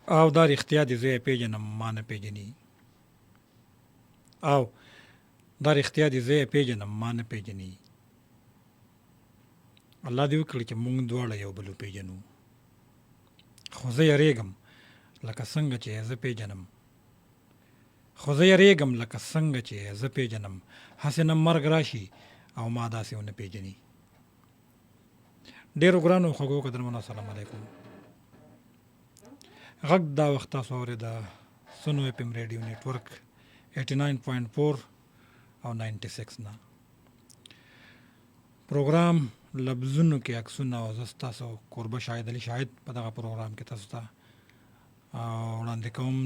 او دا رښتیا دي زه یې پېژنم ما نه پېژني، او دا رښتیا دي زه یې پېژنم ما نه پېژني. الله دې وکړي چې مونږ دواړه یو بل وپېژنو، خو زه یریږم لکه څنګه چې زه پېژنم، خو زه یریږم لکه څنګه چې زه پېژنم، هسې نه مرګ راشي او ما داسې ونه پېژني. ډېرو ګرانو خوږو قدرمنو السلام علیکم. غږ دا وخت تاسو اورېده سنو اف ام ریډیو نیټورک 89.4 او 96 نه پروګرام لفظونو کې عکسونه او زه ستاسو کوربه شاهد علي شاهد په دغه پروګرام کې تاسو ته وړاندې کوم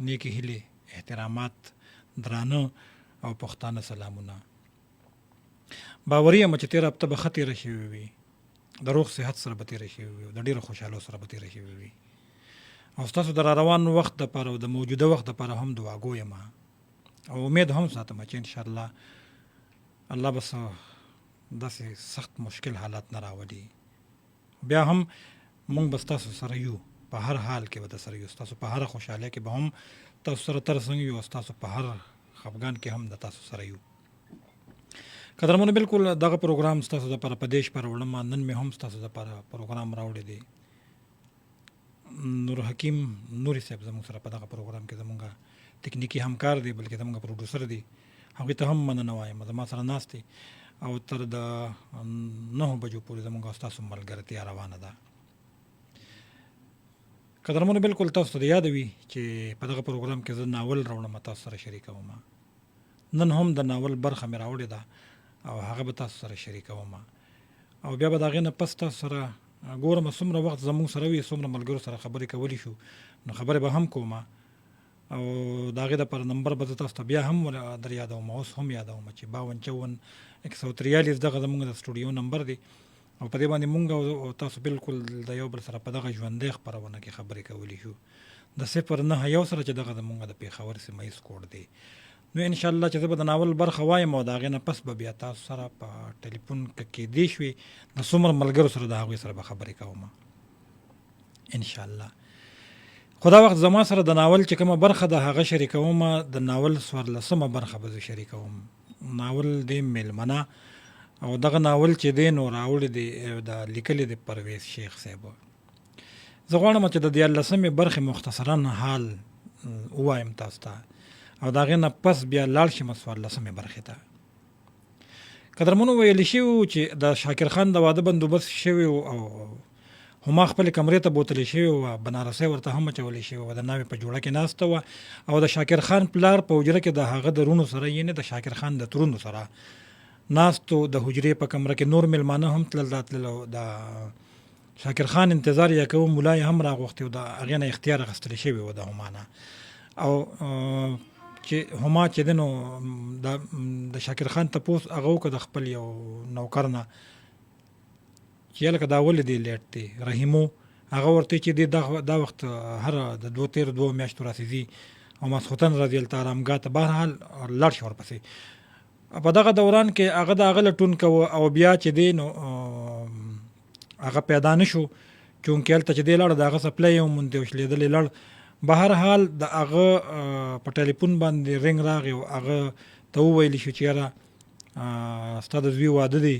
نیکې هیلې، احترامات، درانه او پښتانه سلامونه. باوري یم چې تېره هفته به ښه تېره شوې وي، د روغ صحت سره به تېره شوې وي، د ډېرو خوشحالو سره به تېره شوې وي، او ستاسو د را روان وخت دپاره او د موجوده وخت دپاره هم دعاګو یم او امید هم ساتم چې انشاءالله الله به داسې سخت مشکل حالات نه راولي. بیا هم مونږ به ستاسو سره یو، په هر حال کې به در سره یو، ستاسو په هر خوشحالۍ کې به هم تاسو سره ترڅنګ یو، ستاسو په هر خفګان کې هم د تاسو سره یو. قدرمنو بالکل دغه پروګرام ستاسو دپاره په دې شپه راوړم. نن مې هم ستاسو دپاره پروګرام راوړی دی. نور حکیم نوري صاحب زموږ سره په دغه پروګرام کې زموږ تکنیکی همکار دی، بلکې زموږ پروډوسر دی. هغوی ته هم مننه وایم، زما سره ناست دی او تر د 9 بجو پورې زموږ او ستاسو ملګرتیا روانه ده. قدرمنو بالکل تاسو ته یاد وي چې په دغه پروګرام کې زه ناول راوړم، تاسو سره شریکوم. نن هم د ناول برخه مې راوړې ده او هغه به تاسو سره شریکوم، او بیا به د هغې نه پس تاسو سره ګورم څومره وخت زموږ سره وي، څومره ملګرو سره خبرې کولی شو نو خبرې به هم کوم، او د هغې دپاره نمبر به زه تاسو ته بیا هم در یادوم، اوس هم یادوم چې 5254 دغه زموږ د سټوډیو نمبر دی، او په دې باندې مونږ او تاسو بالکل د یو بل سره په دغه ژوندۍ خپرونه کې خبرې کولی شو د 09 سره چې دغه زموږ د پېښور سیمه ییز کوډ دی. نو انشاءالله چې زه به د ناول برخه وایم او د هغې نه پس به بیا تاسو سره په ټلیفون که کېدی شوي د څومره ملګرو سره د هغوی سره به خبرې کوم انشاءالله. خو دا وخت زما سره د ناول چې کومه برخه ده هغه شریکوم، د ناول 14مه برخه به زه شریکوم. ناول دی میلمنه، او دغه ناول چې دی نو راوړی دی د لیکلی دی پرویز شیخ صاحب. زه غواړم چې د 14مې برخې مختصرا حال ووایم تاسو ته، او د هغې نه پس بیا لاړ شم 14مې برخې ته. قدرمنو ویلی شوي وو چې د شاکر خان د واده بندوبست شوی و او هما خپلې کمرې ته بوتلی شوې وه، بنارسۍ ورته هم اچولی شوې وه، د ناوې په جوړه کې ناسته وه، او د شاکر خان پلار په حجره کې د هغه د رونو سره، یعنې د شاکر خان د ترونو سره ناستو. د حجرې په کمره کې نور میلمانه هم تلل راتلل، د شاکر خان انتظار یې کوو، ملا یې هم راغوښتې و، د هغې نه اختیار اخیستلی شوی و د هما نه، او چې هما چې دی نو د شاکر خان تپوس هغه وکړه د خپل یو نوکر نه چې هلکه دا ولې دی لیټ دی رحیمو. هغه ورته چې دی دا وخت هر د 2 میاشتو راسېځي او ماسخوتن راځي هلته ارامګاه ته، بهرحال لاړ شي ورپسې. په دغه دوران کې هغه د هغه لټون کوه، او بیا چې دی نو هغه پیدا نه شو، چونکې هلته چې دی لاړ د هغه سپلی یې وموندې او شلېدلی لاړ. بهرحال د هغه په ټلیفون باندې رنګ راغی او هغه ته وویلی شو چې یاره ستا د زوی واده دی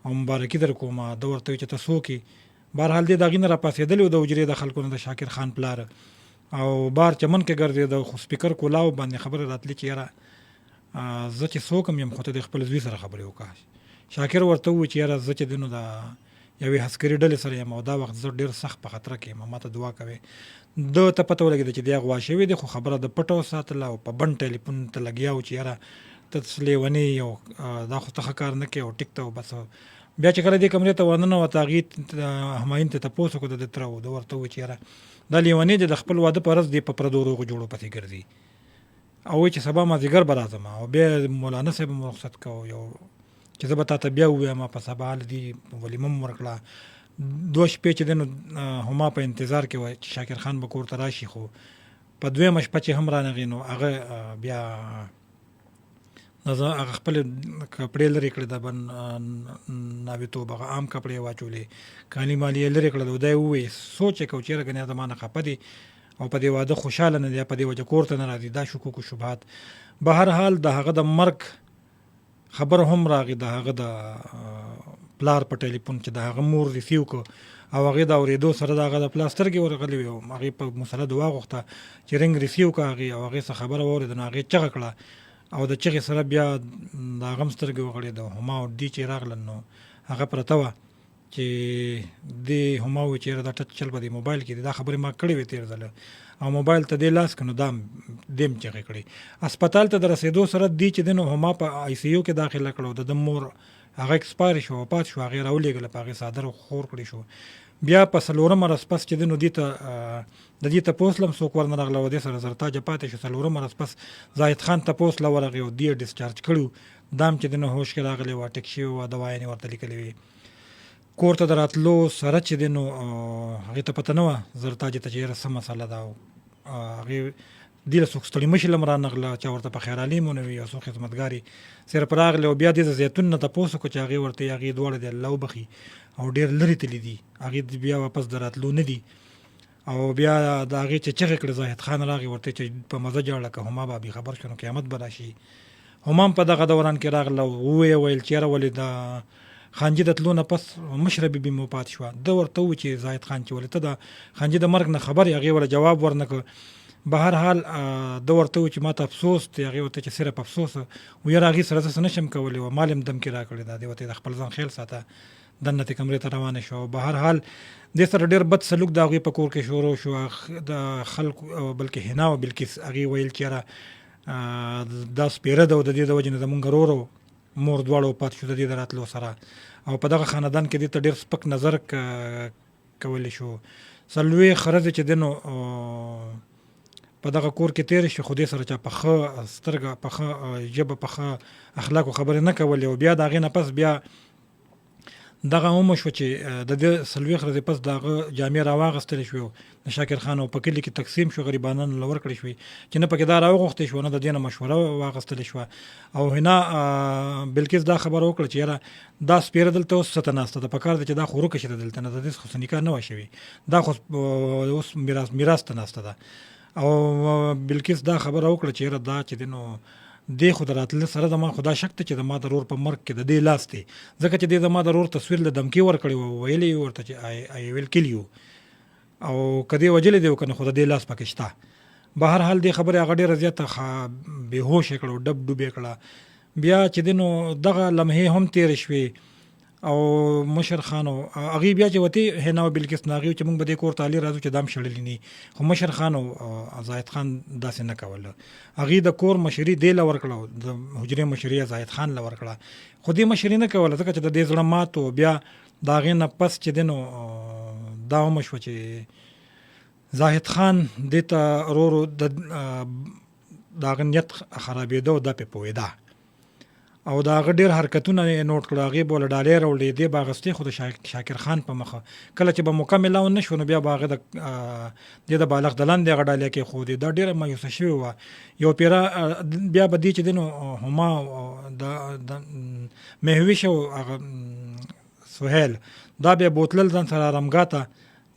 او مبارکي در کوم. ده ورته وایي چې ته څوک یې؟ بهرحال دی د هغې نه راپاڅېدلی و د حجرې د خلکو نه، د شاکر خان پلار، او بار چمن کې ګرځېده، خو سپیکر کولاو باندې خبرې راتلې چې یاره زه چې څوک یم خو ته د خپل زوی سره خبرې وکړه. شاکر ورته ووایي چې یاره زه چې دی نو د یوې عسکري ډلې سره یم او دا وخت زه ډېر سخت په خطره کې یم، ما ته دعا کوې. ده ته پته ولګېده چې دی اغوا شوی دی، خو خبره د پټه وساتله او په بند ټلیفون ته لګیا و چې یاره ته لیونی یې او دا خو ته ښه کار نه کوې او ټیک ته و. بس بیا چې کله دې کمرې ته ورننوته هغې همایون ته تپوس وکړو د ده تره و، ده ورته ووایي چې یاره دا لیونی دی، د خپل واده په ورځ دی په پردو روغو جوړو پسې ګرځي، او وایي چې سبا مازدیګر به راځم. او بیا مولانا صاحب م رخصت کوو یو چې زه به تا ته بیا ووایم، په سبا هله دي ولیمه م ورکړه. 2 شپې چې دی نو هما په انتظار کې وه چې شاکر خان به کور ته راشي، خو په 2مه شپه چې هم رانغی نو هغه بیا هغه خپل کپړې لرې کړې د ناویتوب هغه عام کپړې واچولې کالي مالي یې لرې کړل. دی ووایي سوچ یې کوو چېرې ګنې زما نه خفه دي او په دې واده خوشحاله نه دی، په دې وجه کور ته نه راځي. دا شکوک و شبهات. به هر حال د هغه د مرګ خبر هم راغی، د هغه د پلار په ټلیفون چې د هغه مور ریسیو کو او هغې د اورېدو سره د هغه د پلار سترګې ورغلې وې او هغې په مسله دعا غوښته چې رنګ ریسیو که هغې او هغې څه خبره واورېده نو هغې چغه کړه او د چغې سره بیا د هغه هم سترګې وغړېده. هما او دې چې راغلل نو هغه پرته وه چې دې هما وویل چې یاره دا ټچ چل په دې موبایل کې دی، دا خبرې ما کړې وې تېر ځله او موبایل ته دې لاس کړ نو دا دې هم چغې کړې. اسپتال ته د رسېدو سره دې چې دی نو هما په آی سی یو کې داخله کړه او د مور هغه اکسپایر شو، وفات شو. هغې راولېږله په هغې څادر خور کړی شو. بیا په 4 ورځ پس چې دی نو دې ته د دې تپوس له هم څوک ورنه راغله او دې سره زرتاجه پاتې شو. 4 ورځ پس زاهد خان تپوس له ورغی او دې ډسچارج کړي و. دا هم چې دی نو هوش کې راغلی وه، ټیک شوي وه، دوايانې ورته لیکلې وې. کور ته د راتلو سره چې دی نو هغې ته پته نه وه زرتاجې ته چې یاره څه مسله ده او هغې دې له څوک ستړي مشي له هم رانغله، چا ورته په خیرالي هم ونه وي او څو خدمتګارې صرف راغلې او بیا دې د زیتون نه تپوس وکړو چې هغې ورته هغې دواړه دې الله وبخي او ډېر لرې تللي دي، هغې بیا واپس د راتلو نه دي. او بیا د هغې چې چغې کړې زاهد خان راغی ورته چې په مزه جاړه که هما به خبر شو نو قیامت به راشي. هما هم په دغه دوران کې راغله او ویې ویل چې یاره ولې د خانجي د تلو نه پس مشره بي بي مو پاتې شوه. ده ورته وویل چې زاهد خان چې ولې ته د خانجي د مرګ نه خبر یې؟ هغې وله جواب ورنه کړ. به هر حال ده ورته وویل چې ما ته افسوس دی. هغې ورته چې صرف افسوس و یاره هغې سره زه څه نشم کولی و مال یې هم دم کې را کړې ده. دې ورته د خپل ځان خیال ساته دننه تې کمرې ته روانه شو. به هر حال دې سره ډېر بد سلوک د هغوی په کور کې شروع شو. د خلکو بلکې حنا او بلکې هغې ویل چې یاره دا سپېره ده او د دې د وجې نه زمونږ ورور او مور دواړه وفات شو د دې د راتلو سره او په دغه خاندان کې دې ته ډېر سپک نظر کولی شو. 40 ښځې چې دی نو په دغه کور کې تېرې شوې خو دې سره چا په ښه سترګه په ښه ژبه په ښه اخلاقو خبرې نه کولې او بیا د هغې نه پس بیا دغه هم وشوه چې د دې 40 ورځې پس د هغه جامې راواغېستلې شوې او د شاکر خان او په کلي کې تقسیم شو، غریبانو له ورکړې شوې چې نه پکې دا راوغوښتې شوه نه د دې نه مشوره واخیستلې شوه. او هنا بلکیس دا خبره وکړه چې یاره دا سپېره دلته اوس څه ته ناسته ده، پکار ده چې دا خو ورکه شي دلته نه، د دې خو څه نکاح نه وه شوې، دا خو اوس میراث ته ناسته ده. او بلکیس دا خبره وکړه چې یاره دا چې دی نو دې خو د راتله سره زما خو دا شک ته چې د ما د رور په مرګ کې د دې لاس دی، ځکه چې دې زما د رور تصویر له دمکې ورکړی و، ویلی یې ورته چې I will kill you او که دې وجلی دی که نه خو د دې لاس پکې شته. به هر حال دې خبرې هغه ډېره زیاته بېهوشه کړه او ډب ډوبې کړه. بیا چې دی نو دغه لمحې هم تېرې شوې او مشر خان او هغې بیا چې وتې حنا او بلکیس نه هغې چې موږ به دې کور ته علي راځو چې دا هم شړلي نه خو مشر خان او زاهد خان داسې نه کوله. هغې د کور مشري دې له ورکړه، د حجرې مشري زاهد خان له ورکړه، خو دې مشري نه کوله ځکه چې د دې زړه مات و. بیا د هغې نه پس چې دی نو دا هم شوه چې زاهد خان دې ته ورو ورو د هغه نیت خرابېده او دا پې پوهېده او د هغه ډېر حرکتونه یې نوټ کړه. هغې به له ډالۍ راوړلې، دې به اخیستې خو د شاکر خان په مخه کله چې به موقع میلاو نه شو نو بیا به هغه د بالغ د لاندې هغه ډالۍ کېښودې. دا ډېره مایوسه شوې وه. یو پیره بیا به دې چې دی نو هما د مهوش او هغه سهیل دا بیا بوتلل ځان سره آرامګاه ته،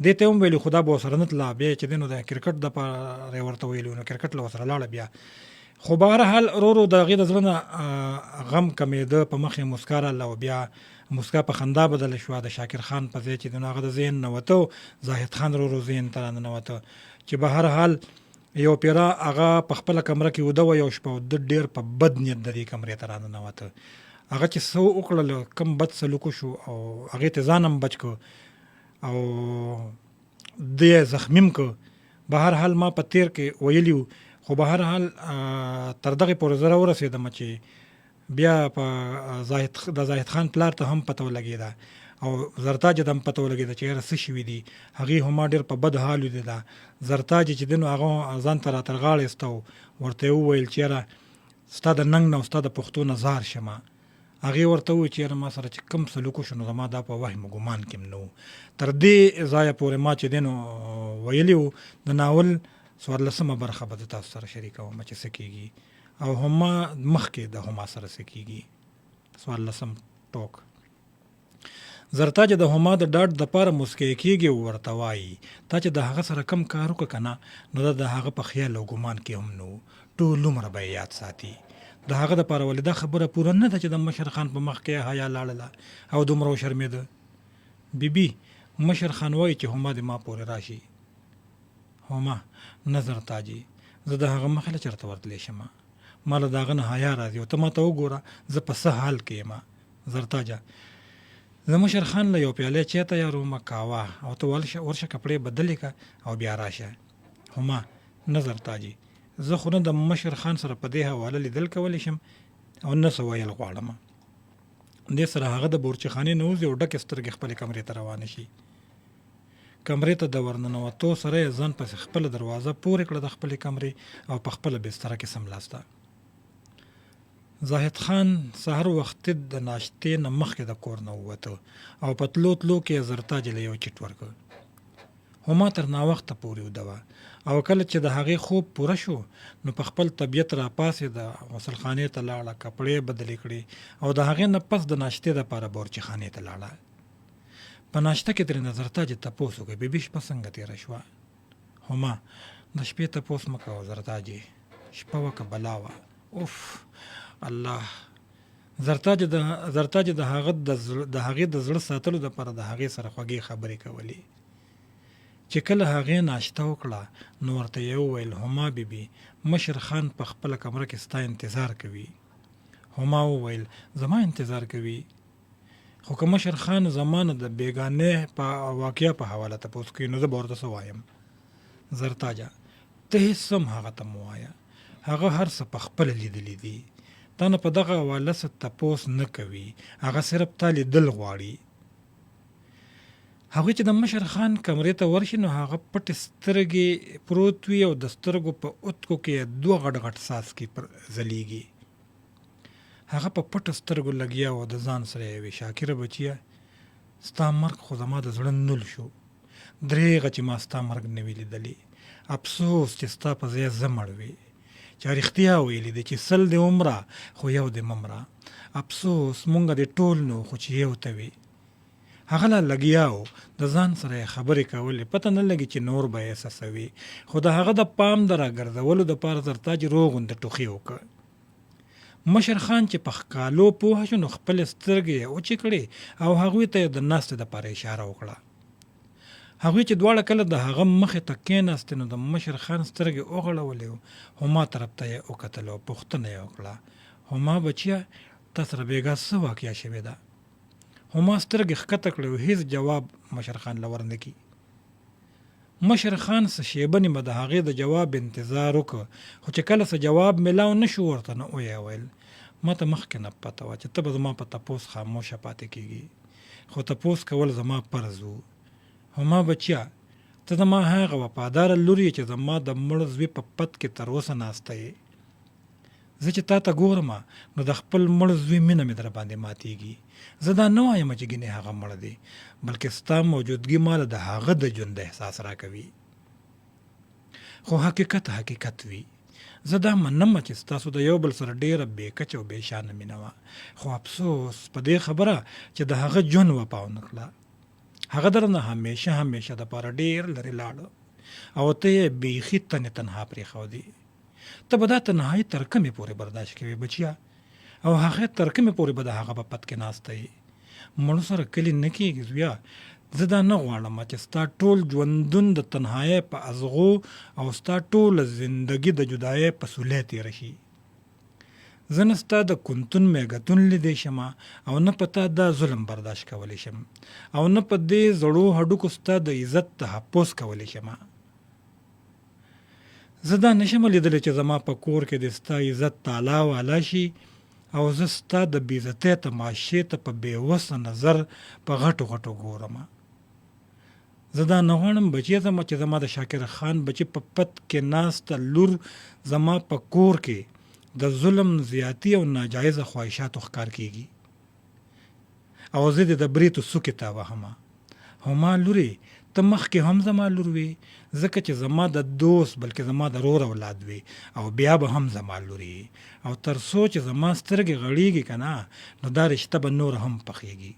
دې ته هم ویلي خو دا به ورسره نه تله. بیا چې دی نو د کرکټ دپاره یې ورته ویلي نو کرکټ له ورسره لاړه بیا. خو به هر حال ورو ورو د هغې د زړه نه غم کمېده، په مخ یې مسکا راغله او بیا مسکا په خندا بدله شوه. د شاکر خان په ځای چې د هغه د ذهن نه وته زاهد خان ورو ورو ذهن ته راننوته چې به هر حال یو پیره هغه په خپله کمره کې وده وه یو شپه او ده ډېر په بد نیت د دې کمرې ته راننوته. هغه چې څه وکړل کم بد سلوک وشو او هغې ته ځان هم بچ کړ او ده یې زخمیم کړ. به هر حال ما په تیر کې ویلي و خو به هر حال تر دغې پورې زه راورسېدم چې بیا په د زاهد خان پلار ته هم پته ولګېده او زرتاج ته هم پته ولګېده چې یاره څه شوي دي. هغې هم ما ډېر په بد حال ولیده. زرتاج چې دی نو هغه ځان ته راته غاړه ایسته ورته یې وویل چې یاره ستا د ننګ نه او ستا د پښتو نه زار شمه. هغې ورته وویل چې یاره ما سره چې کوم سلوک وشو نو زما دا په وهم و ګمان کې هم نه و. تر دې ځایه پورې ما چې دی نو ویلي و د ناول 14مه برخه به د تاسو سره شریکوم چې څه کېږي او هما مخکې د هما سره څه کېږي. 14 ټوک زرتاج د هما د ډاډ دپاره مسکی کېږي او ورته وایي تا چې د هغه سره کم کار وکړه که نه نو د هغه په خیال او ګمان کې هم نو ټول عمره به یې یاد ساتي. د هغه دپاره ولې دا خبره پوره نه ده چې د مشر خان په مخ کې حیا لاړله او دومره وشرمېده. بیبي مشر خان وایي چې هما د ما پورې راشي. هما نه زرتاجي زه د هغه مخې له چېرته ورتلی شم، ما له د هغه نه حیا راځي او ته ما ته وګوره زه په څه حال کې یم. زرتاجه زه مشر خان له یو پیاله چای تیاروم قهوه او ته ورشه کپړې بدلې که او بیا راشه. هما نه زرتاجي زه خو نه د مشر خان سره په دې حواله لیدل کولی شم او نه څه ویل غواړم. دې سره هغه د بورچې خانې نه وځي او ډکې سترګې خپلې کمرې ته روانه شي. کمرې ته د ورننوتو سره یې ځان پسې خپله دروازه پورې کړه د خپلې کمرې او په خپله بستره کې سملاسته. زاهد خان سهار وختي د ناشتې نه مخکې د کور نه ووته او په تلو تلو کې یې زرتاج له یو چټ ورکړ. هما تر ناوخته پورې وده وه او کله چې د هغې خوب پوره شو نو په خپل طبیعت راپاڅېده، غسلخانې ته لاړه، کپړې بدلې کړې او د هغې نه پس د ناشتې دپاره بورچې خانې ته لاړه. په ناشته کې ترې نه زرتاج تپوس وکړ بیبي شپه څنګه تېره شوه. هما د شپې تپوس مه کوه زرتاجي، شپه وکه بلا وه. اوف الله. زرتاج د هغې د زړه ساتلو دپاره د هغې سره خوږې خبرې کولې. چې کله هغې ناشته وکړه نو ورته یې وویل هما بیبي مشر خان په خپله کمره کې ستا انتظار کوي. هما وویل زما انتظار کوي؟ خو که مشر خان زما نه د بیګانې په واقعه په حواله تپوس کوي نو زه به ورته څه وایم. زرتاجه ته هېڅ هم هغه ته مه وایه، هغه هر څه په خپله لیدلي دي، تا نه په دغه حواله څه تپوس نه کوي، هغه صرف تا لیدل غواړي. هغوی چې د مشر خان کمرې ته ورشي نو هغه پټې سترګې پروت وي او د سترګو په اوتکو کې یې 2 غټ غټ څاڅکي ځلیږي. هغه په پټو سترګو لګیا و، د ځان سره یې وی شاکره بچیه ستا مرګ خو زما د زړه نول شو، درېغه چې ما ستا مرګ نه وي لیدلی، افسوس چې ستا په ځای زه مړ وي. چا رښتیا ویلي دی چې 100 دې عمره خو یو دې ممره، افسوس مونږ دې ټول نو خو چې یو ته وي. هغه لا لګیا و، د ځان سره یې خبرې کولې، پته نه لګي چې نور به یې احساسوي، خو د هغه د پام د راګرځولو دپاره زرتاج روغ غوندې ټوخي وکړ. مشر خان چې په ښکالو پوه شو نو خپلې سترګې یې وچې کړې او هغوی ته یې د ناستې دپاره اشاره وکړه. هغوی چې دواړه کله د هغه مخې ته کېناستې نو د مشر خان سترګې وغړولې، هما طرف ته یې وکتل او پوښتنه یې وکړه هما بچیه تا سره بېګا څه واقعه شوې ده؟ هما سترګې ښکته کړې او هېڅ جواب مشر خان له ورنه کړي. مشر خان څه شیبه نیمه د هغې د جواب انتظار وکړ، خو چې کله څه جواب میلاو نه شو ورته نو ویې ویل ما ته مخکې نه پته وه چې ته به زما په تپوس خاموشه پاتې کېږي، خو تپوس کول زما فرض و. هما بچیه ته زما هغه وفاداره لور یې چې زما د مړ زوی په پت کې تر اوسه ناسته یې. زه چې تا ته ګورم نو د خپل مړ زوی مینه مې در باندې ماتېږي. زه دا نه وایم چې ګینې هغه مړ دی، بلکې ستا موجودګي ماله د هغه د ژوند احساس راکوي. خو حقیقت وي. زه دا منم چې ستاسو د یو بل سره ډېره بې کچه او بې شانه مینه وه، خو افسوس په دې خبره چې د هغه ژوند وفا ونه کړه. هغه درنه همیشه دپاره ډېر لرې لاړه او ته یې بیخي تنها پرېښودې. ته به دا تنهایي تر کومې پورې برداشت کوې بچیه؟ او هغه تر کومې پورې به د هغه په پت کې ناسته یې؟ مړو سره کلي نه کېږي زویه. زه دا نه غواړم چې ستا ټول ژوندون د تنهایۍ په ازغو او ستا ټوله زندګي د جدایۍ په سولۍ تېره شي. زه نه ستا د کونتون میږتون لیدی شم او نه په تا دا ظلم برداشت کولی شم او نه په دې زړو هډوکو ستا د عزت تحفظ کولی شم. زه دا نشم لیدلی چې زما په کور کې د ستا عزت تعالی والا شي او زه ستا د بېعزتۍ تماشې ته په بېوسه نظر په غټو ګورم. زه دا نه غواړم بچی زما چې زما د شاکر خان بچی په پت کې ناسته لور زما په کور کې د ظلم زیاتی او ناجایزه خواهشاتو ښکار کېږي او زه د بریتو سوکې ته وهمه. هما لورې ته مخکې هم زما لور وي، ځکه چې زما د دوست بلکې زما د رور اولاد وي، او بیا به هم زما لور وي، او تر څو چې زما سترګې غړېږي که نه، نو دا رشته به نور هم پخېږي.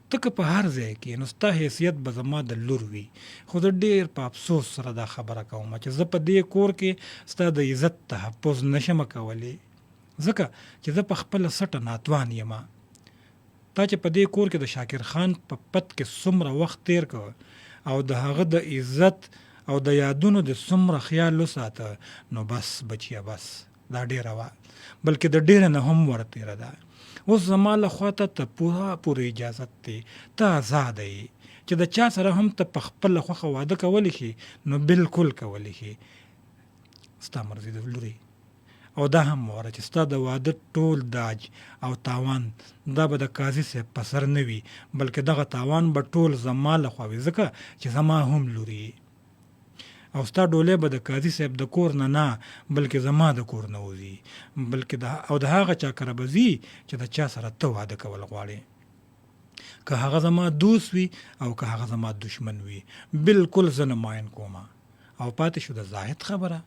ته که په هر ځای کې نو ستا حیثیت به زما د لور وي، خو زه ډېر په افسوس سره دا خبره کوم چې زه په دې کور کې ستا د عزت تحفظ نشم کولی، ځکه چې زه په خپله سټه ناتوان یم. تا چې په دې کور کې د شاکر خان په پت کې څومره وخت تیر کړ او د هغه د عزت او د یادونو د څومره خیال وساته، نو بس بچیه بس دا ډېره وه، بلکې د ډېره نه هم ورتېره ده. اوس زما له خوا ته پوره اجازت دی، ته آزاده یې چې د چا سره هم ته په خپله خوښه واده کولی شي، نو بالکل کولی شي، ستا مرضي د لورې. او دا هم وره چې ستا د واده ټول داج او تاوان دا به د قاضي صاحب په سر نه وي، بلکې دغه تاوان به ټول زما له خوا وي، ځکه چې زما هم لوري. او ستا ډولۍ به د قاضي صاحب د کور نه بلکې زما د کور نه وځي، بلکې د هغه چا کره به ځي چې د چا سره ته واده کول غواړې، که هغه زما دوست وي او که هغه زما دشمن وي، بالکل زه نه ماین کومه. او پاتې شو د زاهد خبره،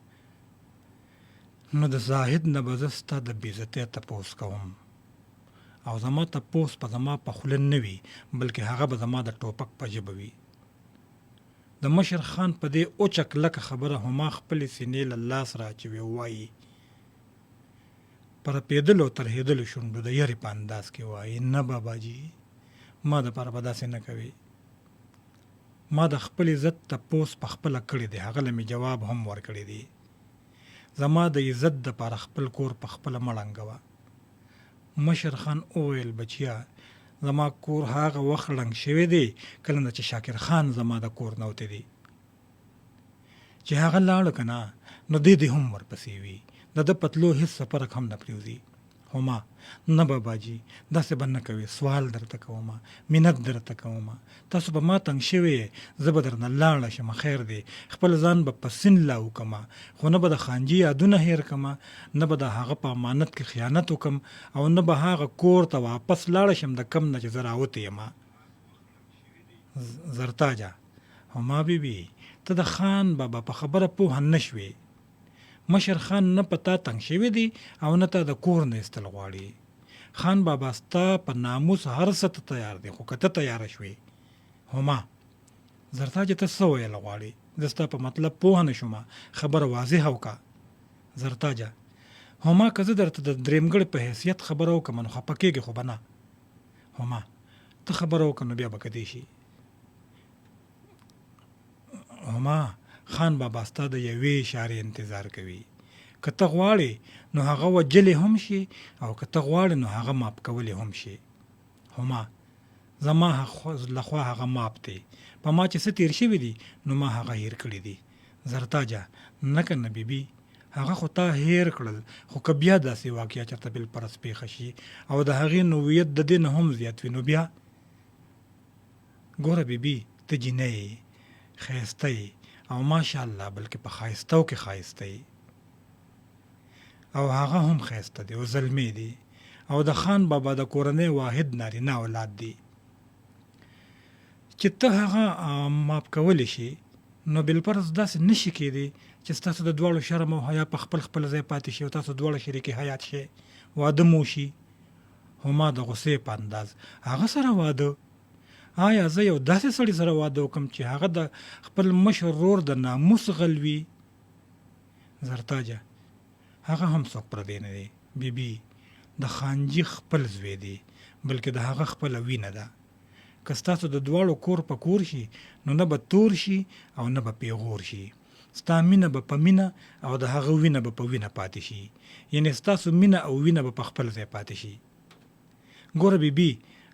نو د زاهد نه به زه ستا د بېعزتۍ تپوس کوم، او زما تپوس په زما په خوله نه وي، بلکې هغه به زما د ټوپک په ژبه وي. د مشر خان په دې اوچه کلکه خبره هما خپلې سینې له لاس را اچوي، وایي په رپېدلو او ترهېدلو شونډو د یرې په انداز کې وایي، نه باباجي ما دپاره به داسې نه کوي، ما د خپل عزت تپوس په خپله کړی دی، هغه له مې جواب هم ورکړی دی. زما د عزت دپاره خپل کور په خپله مه ړنګوه. مشر خان وویل بچیا زما کور هغه وخت ړنګ شوی دی کله نه چې شاکر خان زما د کور نه وتی دی، چې هغه لاړه که نه نو دې هم ورپسې وي، د ده پتلو هېڅ سفرک هم نه پرېوځي. خو ما نه باباجي داسې به نه کوې، سوال درته کوم، منت درته کوم، تاسو به ما تنګ شوی، زه به درنه لاړه شم، خیر دی، خپل ځان به په سین لا وکم، خو نه به د خانجي یادونه هیر کم، نه به د هغه په امانت کې خیانت وکم، او نه به هغه کور ته واپس لاړه شم د کم نه چې زه راوتی یم. زرتاجه هما بیبي ته د خان بابا په خبره پوه نه شوې، مشر خان نه په تا تنګ شوی دی او نه تا د کور نه ایستل غواړي. خان بابا ستا په ناموس هر څه ته تیار دی، خو که ته تیاره شوې. هما زرتاجه ته څه ویل غواړي؟ زه ستا په مطلب پوه نه شومه، خبره واضحه وکړه. زرتاجه هما که زه درته د درېمګړي په حیثیت خبره وکړم نو خفه کېږې، خو به نه. هما ته خبره وکړه نو بیا به کدی شي. هما خان بابا ستا د یوې اشارې انتظار کوي، که ته غواړې نو هغه وجلې هم شي، او که ته غواړې نو هغه ماپ کولی هم شي. هما زما لخوا هغه ماپ دی، په ما چې څه تیر شوي دي نو ما هغه هیر کړي دي. زرتاجه نه که نه بیبي هغه خو تا هیر کړل، خو که بیا داسې واقعه چېرته بالفرض پېښه شي او د هغې نوعیت د دې نه هم زیات وي، نو بیا ګوره بیبي ته جینۍ یې، ښایسته یې، او ماشاءالله بلکې په ښایستو کې ښایسته یې، او هغه هم ښایسته دی او زلمی دی، او د خان بابا د کورنۍ واحد نارینه اولاد دی. چې ته هغه ماپ کولی شي نو بالفرض داسې نشي کېدی چې ستاسو د دواړو شرم او حیا په خپل ځای پاتې شي او تاسو دواړه شریکې حیات شي، واده مو شي. هما د غصې په انداز هغه سره واده؟ آیا زه یو داسې سړي سره واده وکم چې هغه د خپل مشر ورور د ناموس غلوي؟ زرتاجه هغه هم څوک پردی نه دی بیبي، د خانجي خپل زوی دی، بلکې د هغه خپله وینه ده. که ستاسو د دواړو کور په کور شي نو نه به تور شي او نه به پیغور شي، ستا مینه به په مینه او د هغه وینه به په وینه پاتې شي، یعنی ستاسو مینه او وینه به په خپل ځای پاتې شي. ګوره بیبي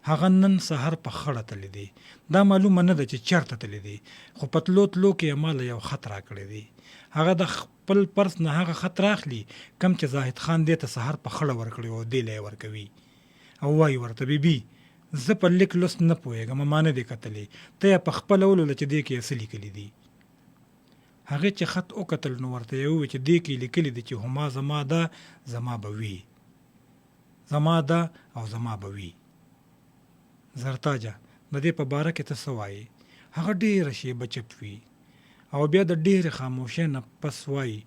هغه نن سهار په خړه تللی دی، دا معلومه نه ده چې چېرته تللی دی، خو په تلو تلو کې یې ماله یو خط راکړی دی. هغه د خپل پرس نه هغه خط راخلي کم چې زاهد خان دې ته سهار په خړه ورکړی او دی له یې ورکوي، او وایي ورته بیبي زه په لیک لوست نه پوهېږم، ما نه دی کتلی، ته یې په خپله ولوله چې دې کې یې څه لیکلي دي. هغې چې خط وکتل نو ورته یې وویل چې دې کې لیکلي دي چې هما زما ده، زما به وي، زما ده او زما به وي. زرتاجه د دې په باره کې ته څه وایې؟ هغه ډېره شیبه چپ وي او بیا د ډېرې خاموشۍ نه پس وایي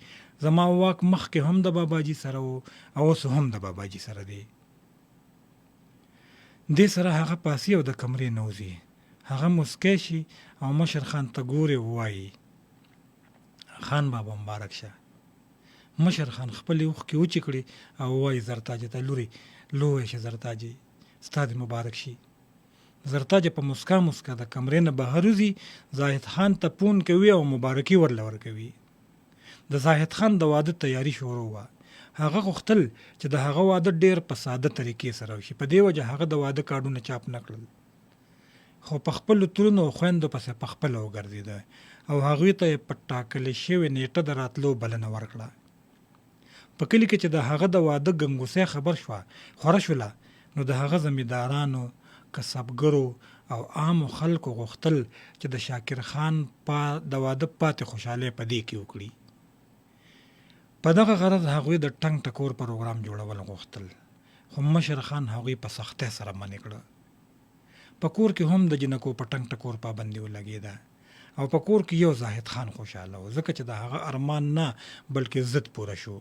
زما واک مخکې هم د باباجي سره و او اوس هم د باباجي سره دی. دې سره هغه پاسي او د کمرې نوځي. هغه مسکی شي او مشر خان ته ګوري وایي خان بابا مبارک شه. مشر خان خپلې اوښکې وچې کړي او وایي زرتاجه ته لورې لویه شه زرتاجې ستا دې مبارک شي. زرتاجه په مسکا مسکا د کمرې نه بهر وځي. زاهد خان ته پون کوي او مبارکي ورله ورکوي. د زاهد خان د واده تیاری شروع وه. هغه غوښتل چې د هغه واده ډېر په ساده طریقې سره وشي. په دې وجه هغه د واده کارډونه چاپ نه کړل، خو په خپلو ترونو او خویندو پسې په خپله وګرځېده او هغوی ته یې په ټاکلې شوې نیټه د راتلو بلنه ورکړه. په کلي کې چې د هغه د واده ګنګوسۍ خوره شوله، نو د هغه زمیندارانو، کسبګرو او عامو خلکو غوښتل چې د شاکر خان د واده پاتې خوشحالۍ په دې کې وکړي. په دغه غرض هغوی د ټنګ ټکور پروګرام جوړول غوښتل، خو مشر خان هغوی په سختۍ سره منع کړه. په کور کې هم د جنکو په ټنګ ټکور پابندي ولګېده او په کور کې یو زاهد خان خوشحاله و، ځکه چې د هغه ارمان نه بلکې ضد پوره شو،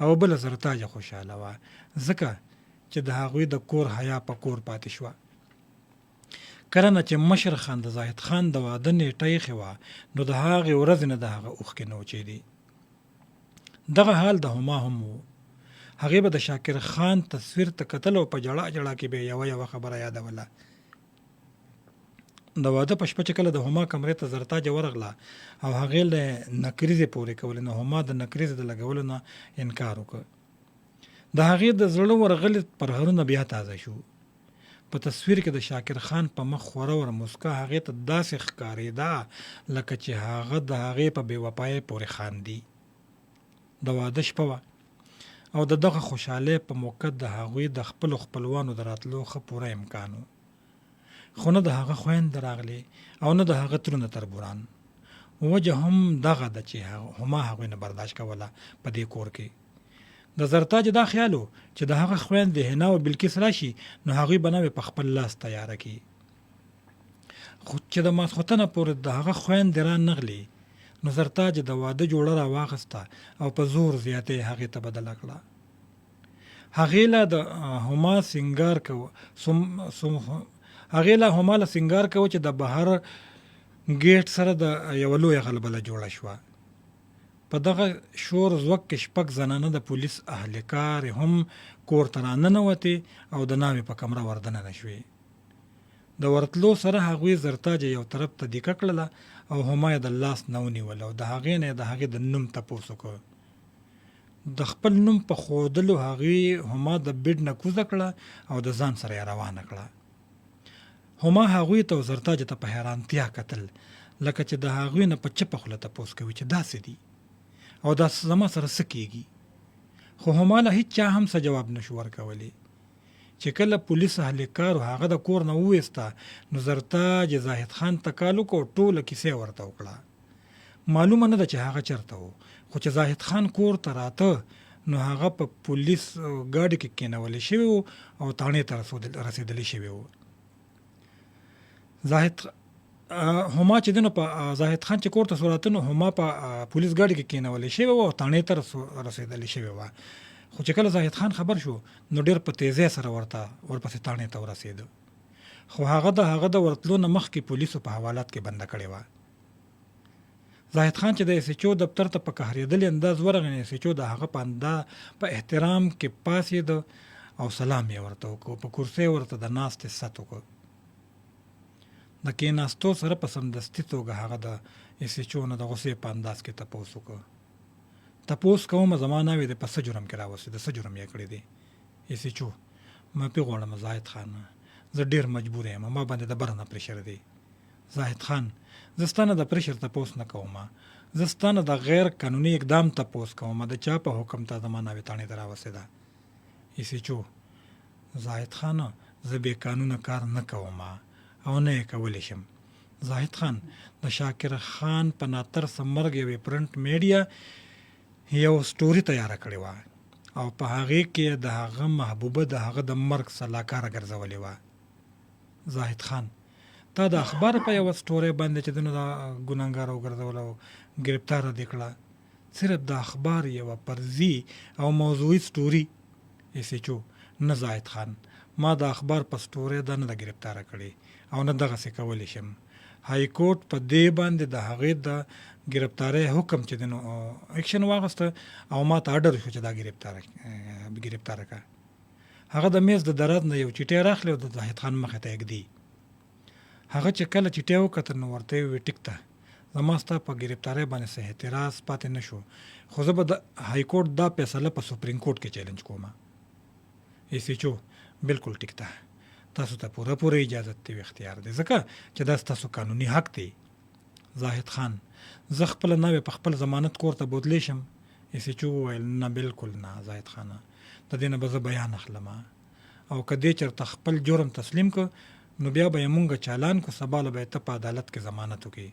او بله زرتاجه خوشحاله وه ځکه چې د هغوی د کور حیا په کور پاتې شوه. کله نه چې مشر خان د زاهد خان د واده نیټه ایښې وه، نو د هغې ورځې نه د هغه اوښکې نه وچېدې. دغه حال د هما هم و. هغې به د شاکر خان تصویر ته کتل او په جړا جړا کې به یوه خبره یادوله. د واده په شپه چې کله د هما کمرې ته زرتاجه ورغله او هغې له نکریزې پورې کولې، نو هما د نکریزې د لګولو نه انکار وکړ. د هغې د زړه ورغلې پرهرونه بیا تازه شو. په تصویر کې د شاکر خان په مخ خوره ور مسکا هغې ته داسې ښکارېده لکه چې هغه د هغې په بې وفایۍ پورې خاندي. د واده شپه وه او د دغه خوشحالۍ په موقع د هغوی د خپلو خپلوانو د راتلو ښه پوره امکان و، خو نه د هغه خویندې راغلې او نه د هغه ترونه تربوران. وجه هم دغه ده چې هما هغوی نه برداشت کوله په دې کور کې. د زرتاج دا خیال و چې د هغه خویندې حنا او بلکیس راشي، نو هغوی به نوې په خپل لاس تیاره کړي. خو چې د ماسخوتنه پورې د هغه خویندې را نغلې، نو زرتاج د واده جوړه را واخسته او په زور زیاتې هغې ته بدله کړه. هغې له هما سینګار کوه چې د بهر ګیټ سره د یوه لویه غلبله جوړه شوه. په دغه شور زوک کې 6 زنانه د پولیس اهلکار هم کور ته راننوتې او د ناوې په کمره وردننه شوې. د ورتلو سره هغوی زرتاجه یو طرف ته دیکه کړله او هما یې د لاس نه ونیول او د هغې نه د هغې د نوم تپوس وکړ. د خپل نوم په ښودلو هغوی هما د بیډ نه کوزه کړه او د ځان سره یې روانه کړه. هما هغوی ته او زرتاجه ته په حیرانتیا کتل، لکه چې د هغوی نه په چپه خوله تپوس کوي چې داسې دي او دا زما سره څه کېږي. خو هما له هیڅ چا هم څه جواب نشو ورکولی. چې کله پولیس اهلکارو هغه د کور نه وویسته، نو زرتاج زاهد خان ته کال وکړ او ټوله کیسه ورته وکړه. معلومه نه ده چې هغه چېرته و، خو چې زاهد خان کور ته راته، نو هغه په پولیس ګاډي کې کېنولی شوی و او تاڼې ته رسېدلی شوی و. هما چې دنو په زاهد خان چې کور ته راته، نو هما په پولیس ګاډي کې کېنولی شوی و او تاڼې ته رسېدلی شوی و. خو چې کله زاهد خان خبر شو، نو ډېر په تیزۍ سره ورپسې تاڼې ته ورسېده. خو هغه د ورتلو نه مخکې پولیسو په حوالات کې بنده کړې وه. زاهد خان چې د ایس ایچ او دفتر ته په قهرېدلي انداز ورغی، ایس ایچ او د هغه په احترام کې پاڅېده او سلام یې ورته وکړ. په کرسۍ ورته د ناستې ست وکړ. د کېناستو سره په سمدستي توګه هغه د ایس ایچ او نه د غوسې په انداز کې تپوس وکړ. تپوس کوم زما ناوې د په څه جرم کې راوستې، د څه جرم یې کړی دی؟ ایس ایچ او: معافي غواړم زاهد خان، زه ډېر مجبور یم، ما باندې د بره نه پرېشر دی. زاهد خان: زه ستا نه د پرېشر تپوس نه کوم، زه ستا نه د غیر قانوني اقدام تپوس کوم. د چا په حکم تا زما ناوې تاڼې ته راوستې ده؟ ایس ایچ او: زاهد خان، زه بې قانونه کار نه کوم او نه یې کولی شم. زاهد خان: د شاکر خان په ناترسه مرګ یوې پرنټ میډیا یو سټوري تیاره کړې وه او په هغې کې د هغه محبوبه د هغه د مرګ سلاکاره ګرځولې وه. زاهد خان: تا د اخبار په یوه سټورۍ باندې چې دنو دا ګناهګار وګرځول او ګرفتاره دې کړه، صرف د اخبار یوه فرضي او موضوعي سټوري ایسچو نه زاهد خان ما د اخبار په سټورۍ دا نه ده ګرفتاره کړې او نه دغسې کولی شم. های کورټ په دې باندې د هغې د ګرفتارۍ حکم چې دی نو اکشن واخیسته او ما ته اډر شو چې دا ګرفتاره کړه. هغه د میز د درز نه یو چیټی راخلی او د زاهد خان مخې ته یږدي. هغه چې کله چیټی وکتل نو ورته یې وویل ټیک ده، زما ستا په ګرفتارۍ باندې څه اعتراض پاتې نه شو، خو زه به د های کورټ دا فیصله په سپریم کورټ کې چیلنج کوم. ایسچو بالکل ټیک ده، تاسو ته پوره اجازت دی او اختیار دی، ځکه چې دا ستاسو قانوني حق دی. زاهد خان زه خپله ناوې په خپل ضمانت کور ته بوتلی شم؟ ایسچو وویل نه بالکل نه زاهد خانه، د دې نه به زه بیان اخلم او که دې چېرته خپل جرم تسلیم که نو بیا به یې مونږ چالان کو، سبا له به یې ته په عدالت کې ضمانت وکړي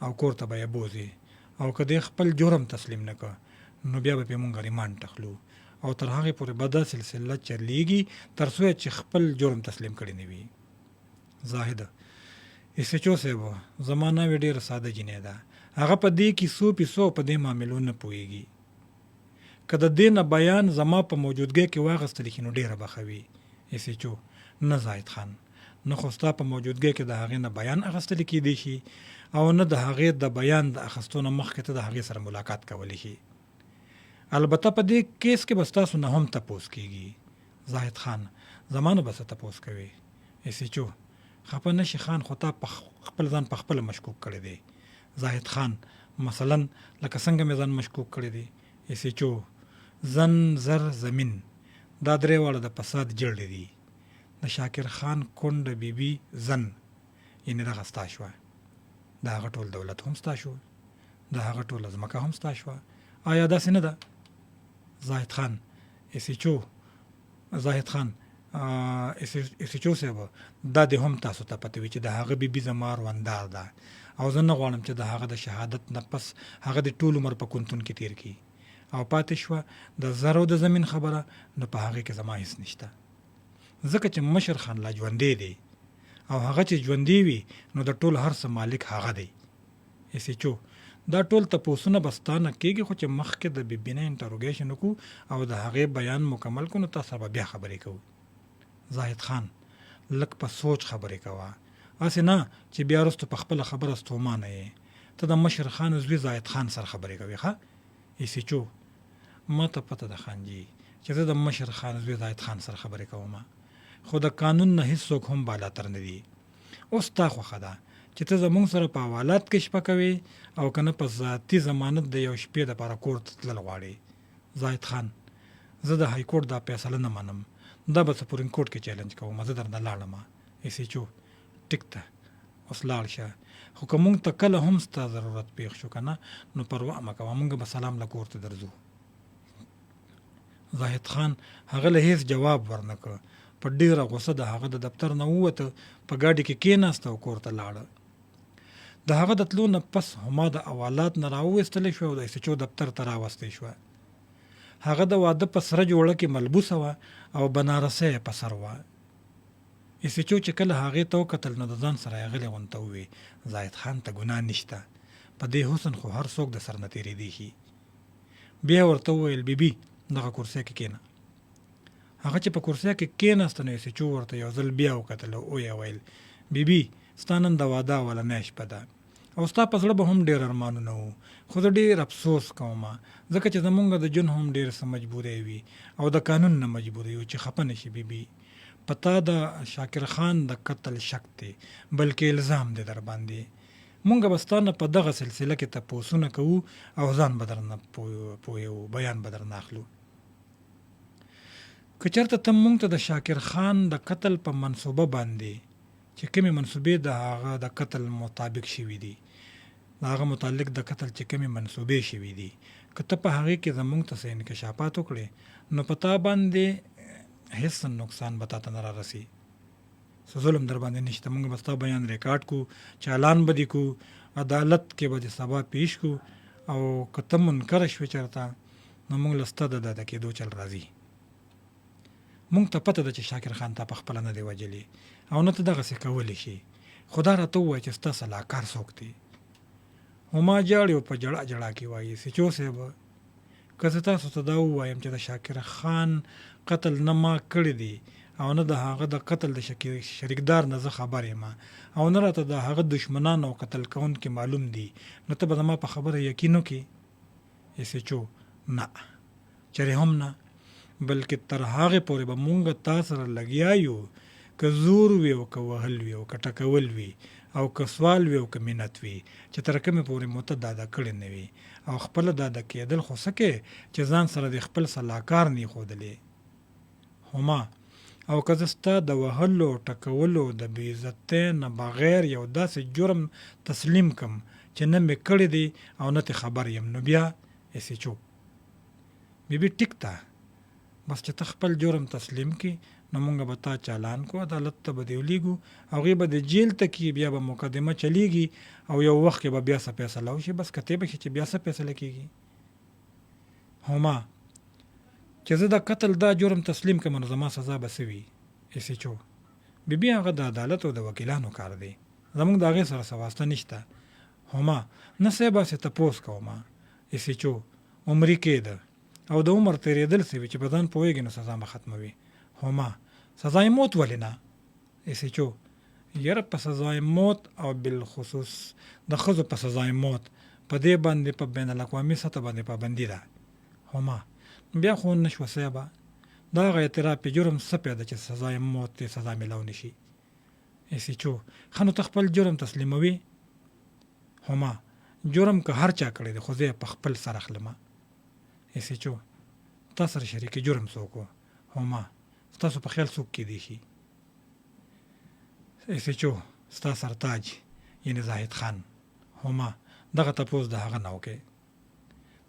او کور ته به یې بوځي، او که دې خپل جرم تسلیم نه که نو بیا به پې مونږ ریمانډ اخلو او تر هغې پورې به دا سلسله چلیږي تر څو چې خپل جرم تسلیم کړی نه وي. زاهد ایسچو صاحب زما ناوې ډېره ساده جینۍ ده، هغه په دې کیسو پیسو په دې معاملو نه پوهېږي. که د دې نه بیان زما په موجودګۍ کې واخیستل شي نو ډېره به ښه وي. ایسچو نه زاهد خان، نه خو ستا په موجودګۍ کې د هغې نه بیان اخیستلی کیدی شي او نه د هغې د بیان د اخیستو نه مخکې ته د هغې سره ملاقات کولی شي. البته په دې کیس کې به ستاسو نه هم تپوس کیږي. زاهد خان زما نه به څه تپوس کوي. ایسچو خفه نه شي خان، خو تا خپل ځان په خپله مشکوک کړی دی. زاهد خان مثلا لکه څنګه مې ځان مشکوک کړی دی؟ ایسچو زن زر زمین دا درې واړه د فساد جړې دي. د شاکر خان کونډه بیبي زن یعنې دغه ستا شوه، د هغه ټول دولت هم ستا شو، د هغه ټوله ځمکه هم ستا شوه. آیا داسې نه ده؟ زاهد خان ایسچو زاهد خان ایسچو صاحب دا دې هم تاسو ته پته وي چې د هغه بیبي زما روندار ده او زه نه غواړم چې د هغه د شهادت نه پس هغه د ټول عمر په کونتون کې تیر کړي او پاتې شوه د زرو د زمین خبره، نو په هغې کې زما هېڅ نشته، ځکه چې مشر خان لا ژوندی دی او هغه چې ژوندی وي نو د ټول هر څه مالک هغه دی. ایسچو دا ټول تپوسونه به ستا نه کېږي، خو چې مخکې د بیبي نه انټروګیشن وکړو او د هغې بیان مکمل کړو نو تاسو به بیا خبرې کوو. زاهد خان لږ په سوچ خبرې کوه، هسې نه چې بیا وروسته په خپله خبره ستومانه یې. ته د مشر خان زوی زاهد خان سره خبرې کوې ښه؟ ایسچو ما ته پته ده خانجي چې زه د مشر خان زوی زاهد خان سره خبرې کوم، خو د قانون نه هیڅوک هم بالاتر نه دي. اوس تا خوښه ده چې ته زمونږ سره په حوالات کې شپه کوې او که نه په ذاتي ضمانت د یو شپې دپاره کور ته تلل غواړې. زاهد خان زه د های کورټ دا فیصله نه منم، دا به سپریم کورټ کې چیلنج کوم، زه درنه لاړم. ایسچو ټیک ده اوس لاړ شه، خو که مونږ ته کله هم ستا ضرورت پیښ شو که نه نو پروا مه کوه، مونږ به سلام له کور ته درځو. زاهد خان هغه له هېڅ جواب ورنه کړ، په ډېره غوسه د هغه د دفتر نه ووته، په ګاډي کې کېناسته او کور ته لاړه. د هغه د تلو نه پس هما د حوالات نه راوویستلی شوه او د ایسچو دفتر ته راوستی شوه. هغه د واده په سره جوړه کې ملبوسه وه او بنارسۍ یې په سر وه. ایسچو چې کله هغې ته وکتل نو د ځان سره یې غلې غونته ووی زاهد خان ته ګناه نشته، په دې حسن خو هر څوک د سر نه تېرېدی شي. بیا ورته وویل بیبي دغه کرسۍ کې کېنه. هغه چې په کرسۍ کې کېناسته نو ایسچو ورته یو ځل بیا وکتل او یې ویل بیبي ستا نن د واده اولنۍ شپه ده او ستا په زړه به هم ډېر ارمانونه وو، خو زه ډېر افسوس کوم ځکه چې زمونږ د جون هم ډېر څه مجبورۍ وي او د قانون نه مجبورۍ وي چې خفه نه شي بیبي. په تا د شاکر خان د قتل شک دی بلکې الزام دی در باندې. مونږ به ستا نه په دغه سلسله کې تپوسونه کوو او ځان به درنه پوهیو، بیان به درنه اخلو. که چېرته ته مونږ ته د شاکر خان د قتل په منصوبه باندې چې کومې منصوبې د هغه د قتل مطابق شوي دي، د هغه متعلق د قتل چې کومې منصوبې شوي دي، که ته په هغې کې زمونږ ته څه انکشافات وکړې نو په تا باندې هیڅ نقصان به تا ته نه رارسي، څه ظلم در باندې نشته. مونږ به ستا بیان ریکارډ کو، چالان به دې کو، عدالت کې به دې سبا پیش کو او که ته منکره شوې چېرته نو مونږ له ستا د داده کېدو چل راځي. مونږ ته پته ده چې شاکر خان تا په خپله نه دی وجلې او نه ته دغسې کولی شي، خدا راته ووایه چې ستا سلاکار څوک دی. هما جاړي او په جړه جړه کې وایي سچو صاحب که زه تاسو ته دا ووایم چې د شاکر خان قتل نه ما کړی دی او نه د هغه د قتل د شریکدار نه زه خبر یم او نه راته د هغه دشمنان او قتل کوونکي معلوم دي، نو ته به زما په خبره یقین وکړې؟ سچو نه، چرې هم نه، بلکې تر هغې پورې به مونږ تا سره لګیا یو، که زور وي او که وهل وي او که ټکول وي او که سوال وي او که منت وي، چې تر کومې پورې مو ته دادا کړی نه وي او خپله دادا کېدل خو څه کې چې ځان سره د خپل سلاکار نه ایښودلې. هما او که زه ستا د وهلو ټکولو د بېعزتۍ نه بغیر یو داسې جرم تسلیم کم چې نه مې کړی دی او نه ترې خبر یم، نو بیا سچو بیبي ټیک ده، بس چې ته خپل جرم تسلیم کړي نو مونږ به تا چالان کو، عدالت ته به دې ولیږو، هغوی به د جیل ته کړي، بیا به مقدمه چلیږي او یو وخت کې به بیا څه فیصله وشي، بس کتې به شي چې بیا څه فیصله کېږي. هما چې زه د قتل دا جرم تسلیم کړم نو زما سزا به څه وي؟ سچو بیبي هغه د عدالت او د وکیلانو کار دی، زمونږ د هغې سره څه واسطه نشته. هما نه صاحب هسې تپوس کومه سچو عمري کېده او د عمر تېرېدل سوي چې په ځان پوهېږي نو سزا به ختموي. هما سزای موت ولې نه؟ سچو یاره په سزای موت او بالخصوص د ښځو په سزای موت په دې باندې په بین الاقوامي سطح باندې پابندي ده. هما بیا خو نه شوه صاحبه، دا هغه اعتراف په جرم څه پیدا چې سزای موت ته سزا میلاو نه شي. سچو ښه نو ته خپل جرم تسلیموي؟ هما جرم که هر چا کړی دی خو زه په خپل سر اخلمه. سچو تا سره شریک جرم څوک و؟ هما ستاسو په خیال څوک کېدی شي؟ سچو ستا سرتاج یعنی زاهد خان. هما دغه تپوس د هغه نه وکړې.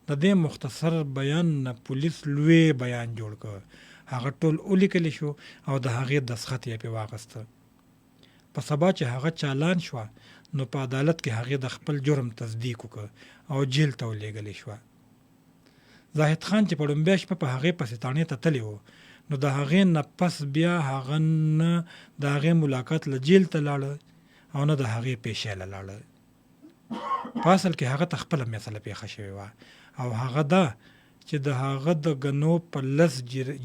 د دې مختصر بیان نه پولیس لوی بیان جوړ کړ، هغه ټول ولیکلی شو او د هغې دستخط یې پرې واخیسته. په سبا چې هغه چالان شوه نو په عدالت کې هغې د خپل جرم تصدیق وکړ او جیل ته ولېږلی شوه. زاهد خان چې په لومبۍ شپه په هغې پسې تاڼې ته تللی و نو د هغې نه پس بیا هغه نه د هغې ملاقات له جیل ته لاړه او نه د هغې پیشۍ له لاړه. په اصل کې هغه ته خپله مسله پیښه شوې وه او هغه دا چې د هغه د ګنو په لس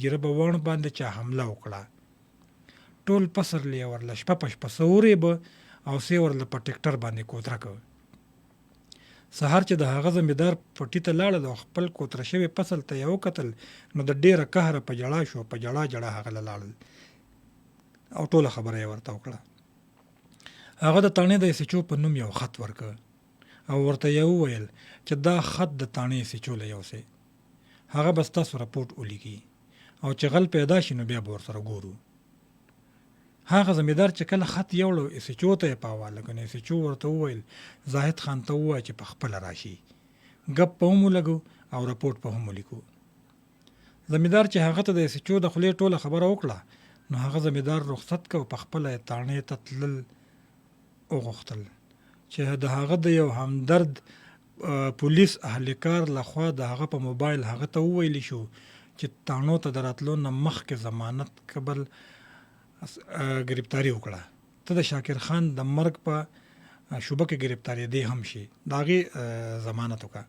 جربه وڼ باندې چا حمله وکړه. ټول پسرلی یې ورله شپه په شپه سورې به او سې ورله په ټیکټر باندې کوتره کوه. سهار چې د هغه زمیندار پټي ته لاړل او خپل کوتره شوی فصل ته یې وکتل نو د ډېره قهره په ژړا شو، په ژړا ژړا هغه له لاړل او ټوله خبره یې ورته وکړه. هغه د تاڼې د سچو په نوم یو خط ورکړ او ورته یې وویل چې دا خط د تاڼې سچو له یوسې، هغه به ستاسو راپورټ ولیکي او چې غل پیدا شي نو بیا به ورسره ګورو. هغه زمیندار چې کله خط یوړو سچو ته یې په حواله کړ، سچو ورته وویل زاهد خان ته ووایه چې په خپله راشي، ګپ په هم ولګو او راپورټ په هم ولیکو. زمیندار چې هغه ته د سچو د خولې ټوله خبره وکړه نو هغه زمیندار رخصت که او په خپله یې تاڼې ته تلل وغوښتل چې د هغه د یو همدرد پولیس اهلکار لخوا د هغه په موبایل هغه ته وویلی شو چې تاڼو ته د راتلو نه مخکې ضمانت قبل گرفتاری وکړه، ته د شاکر خان د مرګ په شوبه کې گرفتاری دی هم شي، د هغې ضمانت وکړه.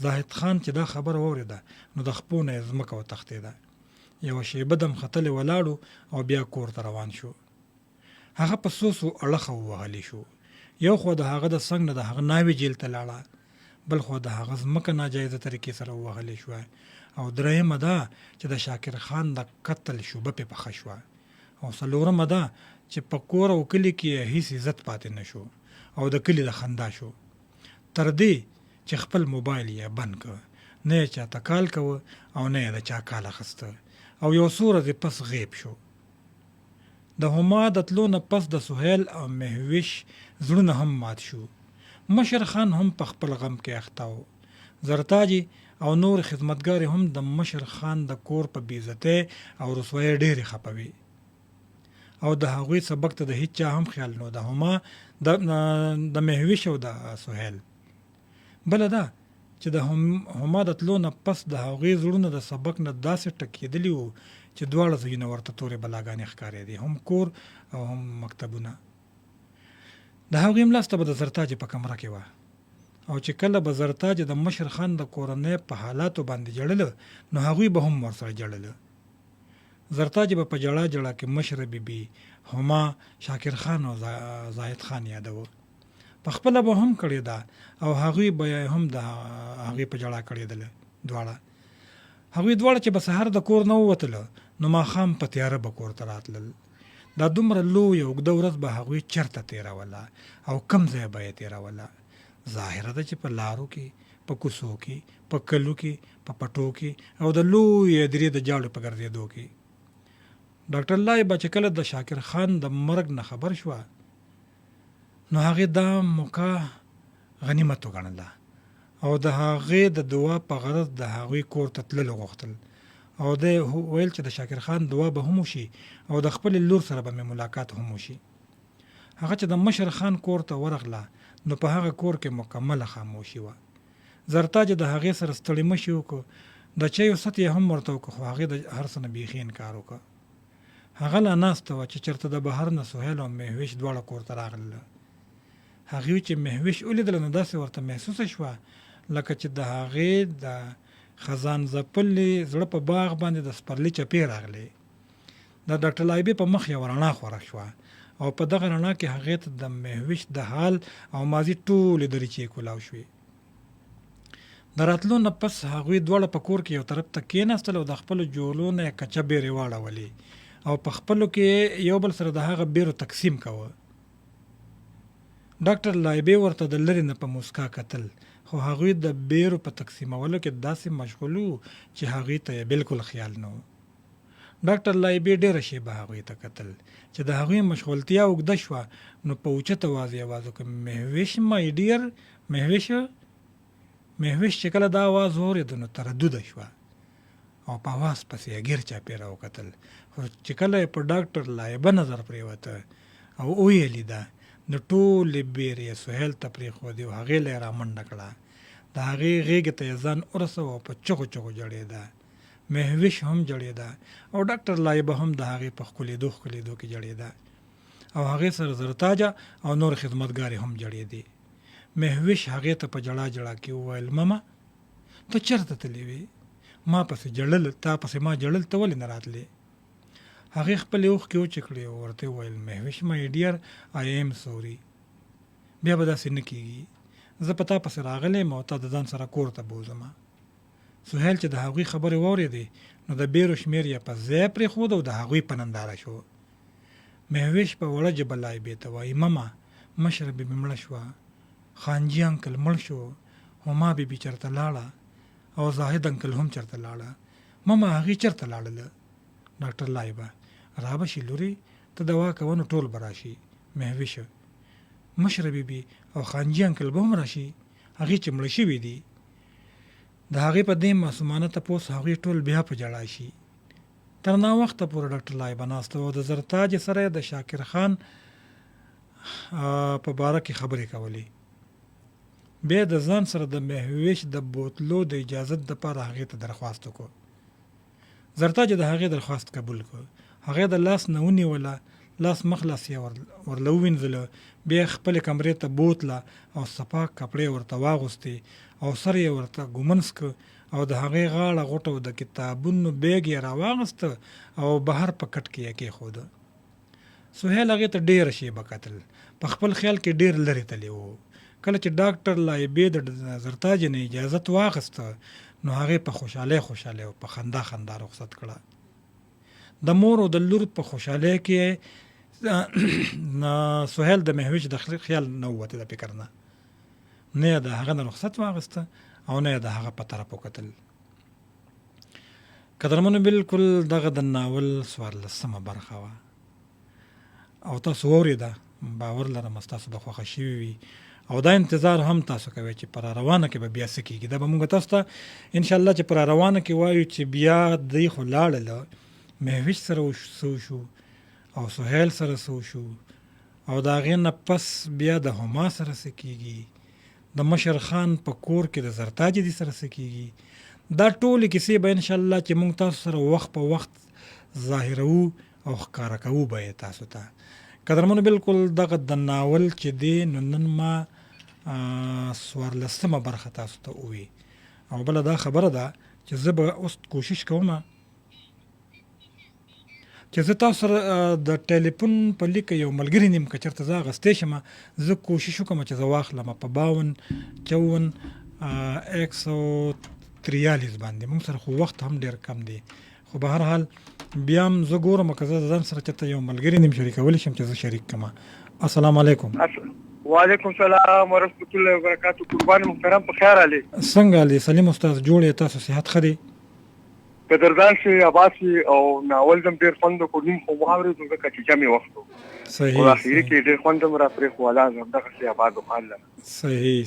زاهد خان چې دا خبره واورېده نو د خپو نه یې ځمکه وتښتېده. یوه شیبه دم ختلی ولاړو او بیا کور ته روان شو. هغه په څو اړخه ووهلی شو، یو خو د هغه د څنګ نه د هغه ناوې جیل ته لاړه، بل خو د هغه ځمکه ناجایزه طریقې سره ووهلی شوه او درېیمه دا چې د شاکر خان د قتل شوبه پې پخه شوه او څلورمه دا چې په کور او کلي کې یې هېڅ عزت پاتې نه شو او د کلي د خندا شو، تر دې چې خپل موبایل یې بند کړ، نه یې چاته کال کوه او نه یې د چا کال اخیسته او یو څو ورځې پس غیب شو. د هما د تلو نه پس د سهیل او مهوش زړونه هم مات شو. مشر خان هم په خپل غم کې اخته و. زرتاجي او نور خدمتګار هم د مشر خان د کور په بېعزتۍ او رسوایۍ ډېرې خپوي او د هغوی سبق ته د هیڅ چا هم خیال نو د هما د مهوش او د سهیل. بله دا چې د هما د تلو نه پس د هغوی زړونه د سبق نه داسې ټکېدلي وو چې دواړه ځایونه ورته تورې بلاګانې ښکارېدې، هم کور او هم مکتبونه. د هغوی مرسته به د زرتاج په کمره کې وه، او چې کله به زرتاج د مشر خان د کورنۍ په حالاتو باندې جړله، نو هغوی به هم ورسره جړله. زرتاج به په جړا جړا کې مشره بیبي هما، شاکر خان او زاهد خان یادوه. په خپله به هم کړې ده، او هغوی به هم د هغوی په جړا کړېدله دواړه. هغوی دواړه چې به سهار د کور نه ووتله، نو ماښام په تیاره به کور ته راتلل. دا دومره لویه اوږده ورځ به هغوی چېرته تېروله او کوم ځای به یې تېروله؟ ظاهره ده چې په لارو کې، په کوڅو کې، په کلو کې، په پټو کې او د لویې درې د جاړو په ګرځېدو کې. ډاکټر لایبه چې کله د شاکر خان د مرګ نه خبر شوه، نو هغې دا موقع غنیمت وګڼله او د هغې د دعا په غرض د هغوی کور ته تلل غوښتل، او دی ویل چې د شاکر خان دعا به هم وشي او د خپلې لور سره به مې ملاقات هم وشي. هغه چې د مشر خان کور ته ورغله، نو په هغه کور کې مکمله خاموشي وه. زرتاج د هغې سره ستړي مشي وکړو، د چایو ست یې هم ورته وکړو، خو هغې د هر څه نه بیخي انکار وکړه. هغه لا ناسته وه چې چېرته د بهر نه سهیل او مهوش دواړه کور ته راغلله. هغې چې مهوش ولیدله، نو داسې ورته محسوسه شوه لکه چې د هغې د خزان ځپلي زړه په باغ باندې د سپرلي چپې راغلې. د ډاکټر لایبې په مخ یوه رڼا خوره شوه، او په دغه رڼا کې هغې ته د مهوش د حال او ماضي ټولې دریچې کولاو شوې. د راتلو نه پس هغوی دواړه په کور کې یو طرف ته کېناستل او د خپلو جولو نه یې کچه بیرې واړولې، او په خپلو کې یو بل سره د هغه بیرو تقسیم کوه. ډاکټر لایبې ورته د لرې نه په موسکا کتل، خو هغوی د بیرو په تقسیمولو کې داسې مشغول وو چې هغوی ته یې بالکل خیال نه و. ډاکټر لایبې ډېره شیبه هغوی ته کتل چې د هغوی مشغولتیا اوږده شوه، نو په اوچت اواز یې اواز وکړ: مهوش مای ډیر، مهوش چې کله دا اواز واورېد، نو تردده شوه او په اواز پسې یې ګیر چاپېره وکتل، خو چې کله یې په ډاکټر لایبه نظر پرېوته او ویې لیده، نو ټولې بیرې یې سهیل ته پرېښودې او هغې له یې رامنډه کړه. د هغې غېږې ته یې ځان ورسوه او په چغو چغو جړېده. مهوش هم جړېده او ډاکټر لایبه هم د هغې په ښکلېدو کې جړېده، او هغې سره زرتاجه او نور خدمتګارې هم جړېدې. مهوش هغې ته په جړا جړا کې وویل: ماما، ته چېرته تللی وې؟ ما پسې جړل، تا پسې ما جړل، ته ولې نه راتلې؟ هغې خپلې اوښکې وچې کړې او ورته وویل: مهوش مای ډیر، آی ایم سوري، بیا به داسې نه کېږي. زه په تا پسې راغلی یم او تا د ځان سره کور ته بوځم. سهیل چې د هغوی خبرې واورېدې، نو د بیرو شمېر یې په ځای پرېښود او د هغوی په ننداره شو. مهوش په وړه ژبه لایبې ته وایي: ماما، مشره بیبي مړه شوه، خانجي انکل مړ شو، هما بیبي چېرته لاړه او زاهد انکل هم چېرته لاړه. ماما، هغې چېرته لاړله؟ ډاکټر لایبه: رابه شي لورې، ته دوا کوه نو ټول به راشي. مهوش: مشره بیبي او خانجي انکل به هم راشي، هغې چې مړه شوي دي. د هغې په دې معصومانه تپوس هغوی ټول بیا په جړا شي. تر ناوخته پورې ډاکټر لایبه ناسته او د زرتاج سره د شاکر خان په باره کې خبرې کولې. بیا د ځان سره د مهوش د بوتلو د اجازت دپاره هغې ته درخواست وکړو. زرتاج د هغې درخواست قبول کړ. هغې د لاس نه ونیوله، لاس مخلاص یې ورله ووینځله، بیا خپلې کمرې ته بوتله او صفا کپړې ورته واغوستې او سر یې ورته ګومنځ کړ او د هغې غاړه غوټه او د کتابونو بیګ یې راواغسته او بهر په کټ کې یې کېښوده. سهیل هغې ته ډېره شیبه کتل، په خپل خیال کې ډېر لرې تللی و. کله چې ډاکټر لایبې د زرتاج نه اجازت واخیسته، نو هغې په خوشحالۍ او په خندا رخصت کړه. د مور او د لور په خوشحالۍ کې سهیل د مهوش د خیال نه ووته، د فکر نه یې د هغه نه رخصت واخیسته او نه یې د هغه په طرف وکتل. قدرمنو، بالکل دغه د ناول 14مه برخه وه او تاسو واورېده. باور لرم ستاسو به خوښه شوي وي او دا انتظار هم تاسو کوئ چې پر روانه کې به بیا څه کېږي. دا به مونږ تاسو ته انشاءالله چې پر روانه کې وایو چې بیا دی خو لاړله، مهوش سره څه وشو او سهیل سره څه وشو او د هغې نه پس بیا د هما سره څه کېږي، د مشر خان په کور کې د زرتاج دي سره څه کېږي. دا ټولې کیسې به انشاءالله چې مونږ تاسو سره وخت په وخت ظاهرو او ښکاره کوو به یې تاسو ته. قدرمنو بالکل دغه د ناول چې دی نو نن ما 14مه برخه تاسو ته ووي او بله دا خبره ده چې زه به اوس کوشش کوم چې زه تاسو سره د ټلیفون په لیک یو ملګري نیم که چېرته زه اخیستی شم زه کوشش وکړم چې زه واخلم په 52 143 باندې. موږ سره خو وخت هم ډېر کم دی خو به هر حال بیا هم زه ګورم که زه ځان سره چېرته یو ملګري نیم شریکولی شم چې زه شریک کړم. السلام علیکم. وعلیکم السلام ورحمۃ اللہ وبرکاتہ. قربان محترم په خیر علي څنګه علي سلیم استاد جوړ یې تاسو صحت ښه دی؟ قدردان شي عباسي او ناول دم ډېر خوند کو نیم خو واورېدو ځکه چې جمع وخت صحیح او اخري کې ډېر خوند هم را پرې خو ولا زم دغه سي آباد وخاله. صحیح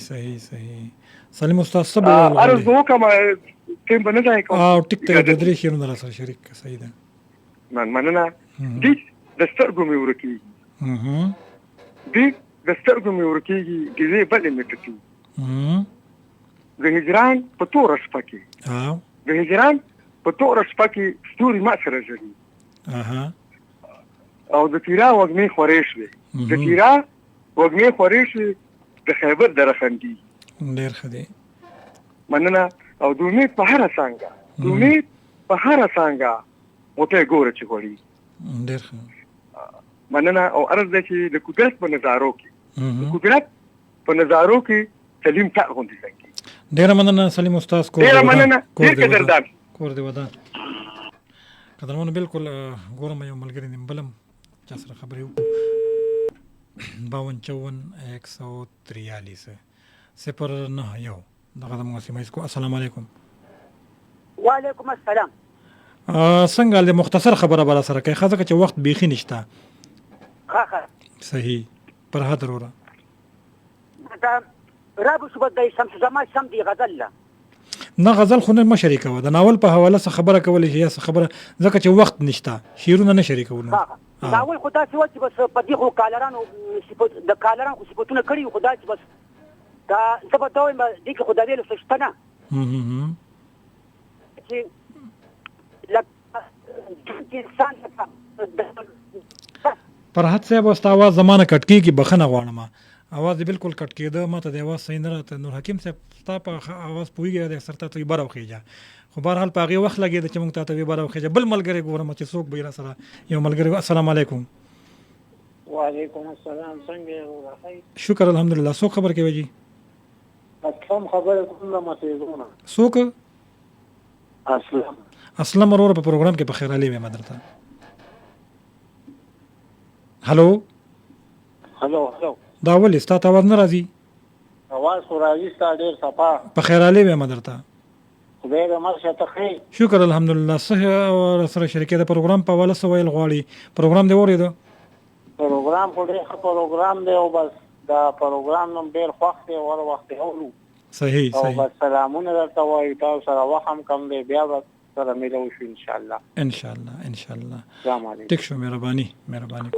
سلیم استاد سبا ارزو کوم کې بنه ځای کوم او ټیک ته د درې شیرونو را سره شریک صحیح ده. مننه. دې دسترګو مې ورکیږي دې دسترګو مې ورکیږي ګزې بلې مې ټکی د هجران په تور شپه کې د هجران په تور شپه کې ستوري ما سره ژړي او د تیرا وږمې خورې شوې د تیرا وږمې خورې شوې د خیبر درخندي ډېر ښه دی. مننه. او د امید په هره څانګه د امید په هره څانګه وته ګوره چې غوړي ډېر ښه. مننه. او عرض ده چې د قدرت په نظارو کې د قدرت په نظارو کې سلیم تا غوندي څنګه. ډېره مننه سلیم استاد. ډېره مننه. ډېر قدردان. کور دی ودان. قدرمنو بالکل ګورم یو ملګری نیم بلم چا سره خبرې وکړو 52 143 091 دغه د موږ سیمه کو. السلام علیکم. وعلیکم السلام. څنګه له مختصر خبره بل سره کوي خاصه چې وخت بیخي نشته. ښه صحیح پر هدر وره دا رابو شو د شمس زما شم دی غزل نه غزل خو نه شریکوه د ناول په حواله څه خبره کولای شي یا څه خبره ځکه چې وخت نشته شیرونه نه شریکونه. ناول خو داسې و چې بس په دې خو کالرانو د کالرانو صفتونه کړي خو دا چې بس دا زه به ته وایم دې کې خو دا ویلو څه شته نه چې انسان فرحت صاحب وستا आवाज زمانه کټ کیږي بخنه غواړم आवाज بالکل کټ کېده ماته د आवाज صحیح نه راته. نور حکیم صاحب ستا په आवाज پویږي د سرته ته بار وخیجه خو بهر حال پاغي وخت لګید چې موږ ته بار وخیجه بل ملګری ګورم چې څوک به را سره یو ملګری. السلام علیکم. وعلیکم السلام. څنګه یې شکر الحمدلله. څوک خبر کوي جی؟ اسلام خبره کوم مته څوک؟ اسلام ورور په پروګرام کې په خیر علي مې مدرته. هلو دا ولې ستا ته आवाज نه راځي؟ आवाज خو راځي ستا ډېر صفا په خیر علي مې مدرته. خدای دې مرشه ته خیر. شکر الحمدلله. صحیح سره شریکې د پروګرام په حواله څه ویل غواړي؟ پروګرام دې واورېده؟ پروګرام خو ډېر ښه پروګرام دی او بس دا پروګرام نوم ډېر خوښ دی او وخت اولو صحیح او بس سلامونه درته وایو تاسو سره وخت هم کم دی بیا به سره ملو شو ان شاء الله. السلام علیکم. ټیک شو. مهرباني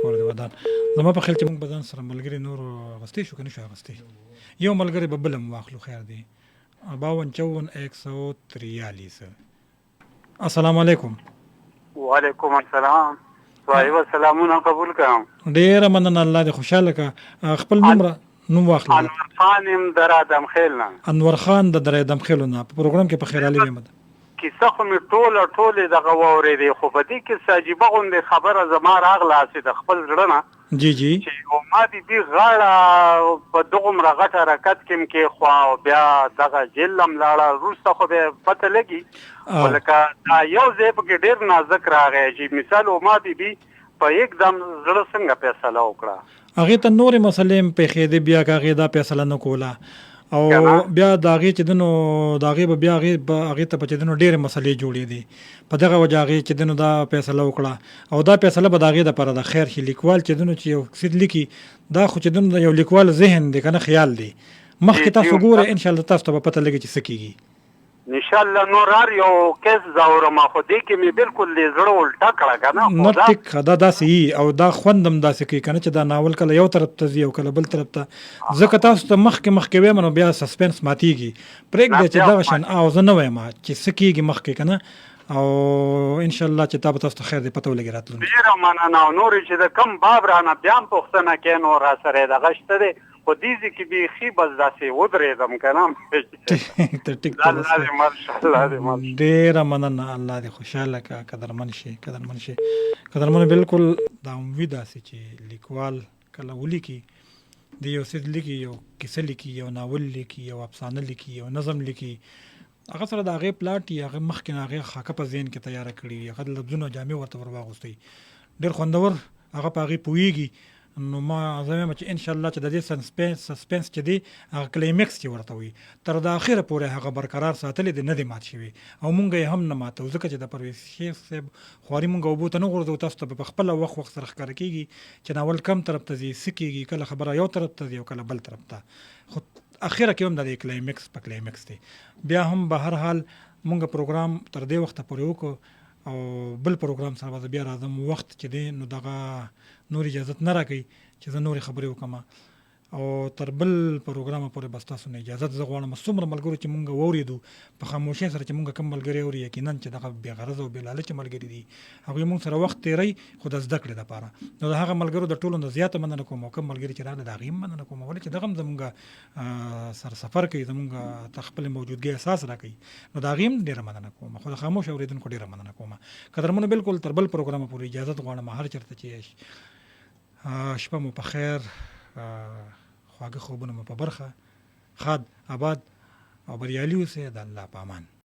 کور دی ودان. زما په خیال چې موږ بدن سره ملګری نور غستې شو کنه شو غستې یو ملګری به بلم واخلو خیر دی 52 143. السلام علیکم. وعلیکم السلام. صاحب سلامونه قبول کړم. ډیر مننه الله دې خوشاله کا. خپل نوم واخلو. انور خان در ادم خیل نه. انور خان در ادم خیل نه په پروګرام کې په خیر علي ومد. کیسه خو مې ټوله دغه واورېدې خو په دې کې عجیبه غوندې خبره زما راغله چې د خپل زړه نه جی چې ما دې غاړه په دغومره غټ حرکت کې خوا بیا دغه جیل هم لاړه وروسته خو بیا پته لګي لکه دا یو ځای پکې ډېر نازک راغی چې مثال ما دې په یکدم زړه څنګه فیصله وکړه هغې ته نورې مسلې هم پېښېدې بیا که هغې دا فیصله نه کوله او بیا د هغې چې دنو د هغې به بیا هغې ته به چې دنو ډېرې مسلې جوړې دي په دغه وجه هغې چې دنو دا فیصله وکړه او دا فیصله به د هغې دپاره د خیر شي لیکوال چې دنو چې یو سید لیکي دا خو چې دنو د یو لیکوال ذهن دی که نه خیال دی مخکې تاسو ګورئ انشاءالله تاسو ته به پته لګي چې څه کېږي انشاءالله نور هر یو کیس زاورم خو دې کې مې بالکل زړه الټا کړه که نه نه ټیک دا داسې وي او دا خوند هم داسې کوي که نه چې دا ناول کله یو طرف ته ځي او کله بل طرف ته ځکه تاسو ته مخکې ویم نو بیا سسپنس ماتېږي پرېږدی چې دغه شان او زه نه وایم چې څه کېږي مخکې که نه او ان شاء الله چې تاسو ته خیر دې پته ولګي راتلونکي. ډیره مننه. او نور چې د کم باب رانه بیا هم پوښتنه کوي نو را سره دغه شته دی خو دې کې بیخي بس داسې ودرېدم که نه. ټیک الله دې ماشاءالله دې ماشاءالله. ډیره مننه. الله دې خوشحاله کا قدرمن شي قدرمن. بالکل دا امید داسې چې لیکوال کله ولیکي د یو څه لیکي یو کیسه لیکي یو ناول لیکي یو افسانه لیکي یو نظم لیکي هغه سره د هغې پلاټ یا هغه مخکې نه هغې خاکه په ذهن کې تیاره کړي هغه د لفظونو جامې ورته ور واغوستی ډېر خوندور هغه په هغې پوهېږي. نو ما زه وایم چې انشاءالله چې د دې سسپنس چې دی هغه کلیمکس چې ورته وي تر د اخره پورې هغه برقرار ساتلی دی نه دی مات شوي او مونږ یې هم نه ماتو ځکه چې د پرویز شیخ صاحب خواري مونږ اوبو ته نه غورځو تاسو ته په خپله وخت سره ښکاره کېږي چې ناول کم طرف ته ځي څه کېږي کله خبره یو طرف ته ځي او کله بل طرف ته خو اخره کې هم د کلیمکس په کلیمکس دی. بیا هم به هر حال مونږ پروګرام تر دې وخته پورې وکړو او بل پروګرام سره به بیا راځم وخت چې دی نو دغه نور اجازت نه راکوي چې زه نورې خبرې وکړم او تر بل پروګرامه پورې بس تاسو نه اجازت زه غواړم. څومره ملګرو چې مونږ واورېدو په خاموشۍ سره چې مونږ کوم ملګري اوري یقینا چې دغه بې غرضه او بې لالچه ملګري دي هغوی مونږ سره وخت تېروي خو د زده کړې دپاره. نو د هغه ملګرو د ټولو نه زیاته مننه کوم او کوم ملګري چې راغله د هغې هم مننه کوم ولې چې دغه هم زمونږ سره سفر کوي زمونږ ته خپل موجودګۍ احساس راکوي نو د هغې هم ډېره مننه کوم خو د خاموش اورېدونکو ډېره مننه کوم. قدرمنو بالکل تر بل پروګرامه پورې اجازت غواړم هر چېرته چې شپه مو په خیر خواږه خوبونه مو په برخه ښاد آباد او بریالي اوسئ د الله په امان.